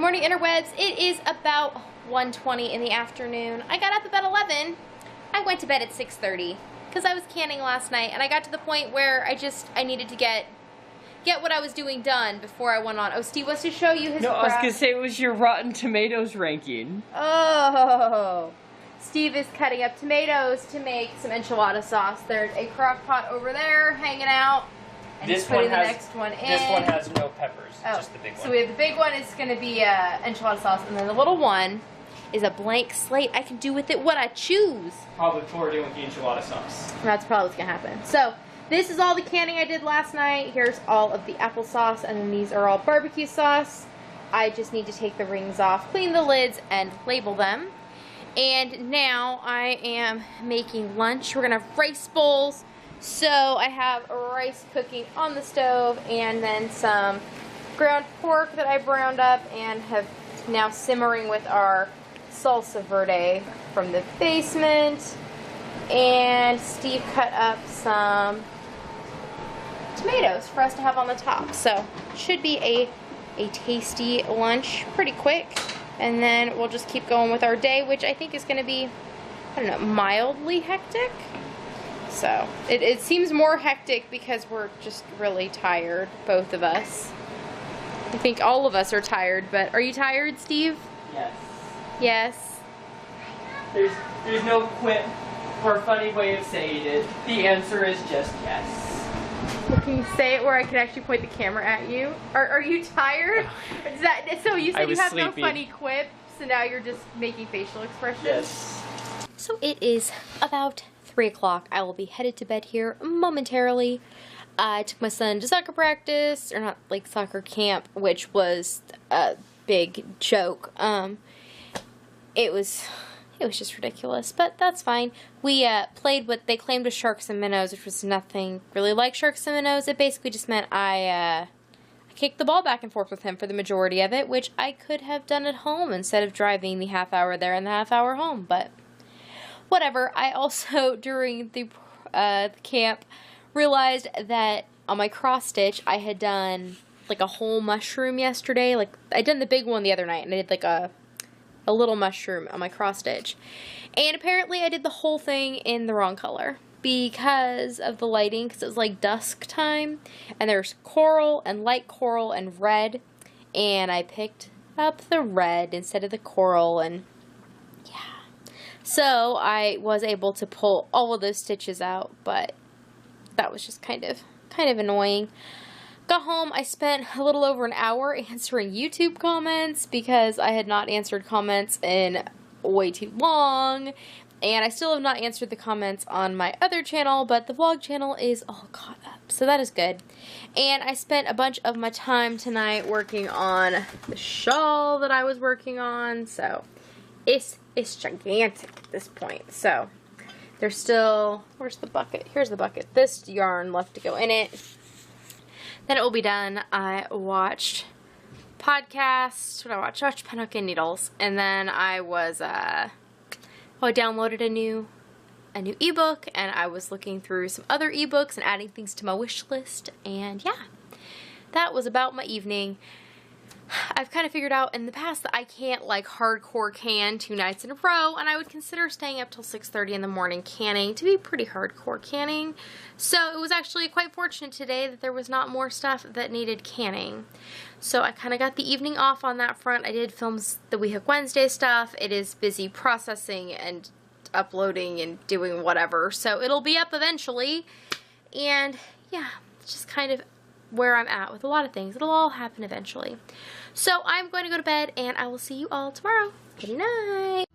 morning, interwebs. It is about 1:20 in the afternoon. I got up about 11. I went to bed at 6:30 because I was canning last night, and I got to the point where I needed to get what I was doing done before I went on. Oh, Steve wants to show you his No, crap. I was going to say it was your Rotten Tomatoes ranking. Oh. Steve is cutting up tomatoes to make some enchilada sauce. There's a crock pot over there hanging out. And This putting one has, the next one in. This one has no peppers, just the big one. So we have the big one is going to be enchilada sauce, and then the little one is a blank slate. I can do with it what I choose. Probably pour it in with the enchilada sauce. That's probably what's going to happen. So this is all the canning I did last night. Here's all of the applesauce, and then these are all barbecue sauce. I just need to take the rings off, clean the lids, and label them. And now I am making lunch. We're going to have rice bowls. So I have rice cooking on the stove, and then some ground pork that I browned up and have now simmering with our salsa verde from the basement. And Steve cut up some tomatoes for us to have on the top. So should be a tasty lunch pretty quick. And then we'll just keep going with our day, which I think is going to be, I don't know, mildly hectic. So it seems more hectic because we're just really tired, both of us. I think all of us are tired, but are you tired, Steve? Yes. Yes. There's no quip or funny way of saying it. The answer is just yes. Well, can you say it where I can actually point the camera at you? Are you tired? Is that, so you said you have sleepy. no funny quips, so now you're just making facial expressions? Yes. So it is about 3 o'clock. I will be headed to bed here momentarily. I took my son to soccer practice, or not like soccer camp, which was a big joke. It was just ridiculous, but that's fine. We played what they claimed was sharks and minnows, which was nothing really like sharks and minnows. It basically just meant I kicked the ball back and forth with him for the majority of it, which I could have done at home instead of driving the half hour there and the half hour home, but whatever. I also, during the camp, realized that on my cross stitch, I had done like a whole mushroom yesterday. Like, I'd done the big one the other night, and I did like a little mushroom on my cross stitch. And apparently I did the whole thing in the wrong color because of the lighting, because it was like dusk time, and there's coral and light coral and red, and I picked up the red instead of the coral, and so I was able to pull all of those stitches out, but that was just kind of annoying. Got home, I spent a little over an hour answering YouTube comments because I had not answered comments in way too long, and I still have not answered the comments on my other channel, but the vlog channel is all caught up, so that is good. And I spent a bunch of my time tonight working on the shawl that I was working on, so it's gigantic at this point. So there's still, where's the bucket? Here's the bucket. This yarn left to go in it. Then it will be done. I watched podcasts. What I watched Pinhook and Needles, and then I was I downloaded a new ebook, and I was looking through some other ebooks and adding things to my wish list, and yeah, that was about my evening. I've kind of figured out in the past that I can't like hardcore can 2 nights in a row, and I would consider staying up till 6:30 in the morning canning to be pretty hardcore canning. So it was actually quite fortunate today that there was not more stuff that needed canning. So I kind of got the evening off on that front. I did film the We Hook Wednesday stuff. It is busy processing and uploading and doing whatever. So it'll be up eventually. And yeah, it's just kind of where I'm at with a lot of things. It'll all happen eventually. So I'm going to go to bed, and I will see you all tomorrow. Good night.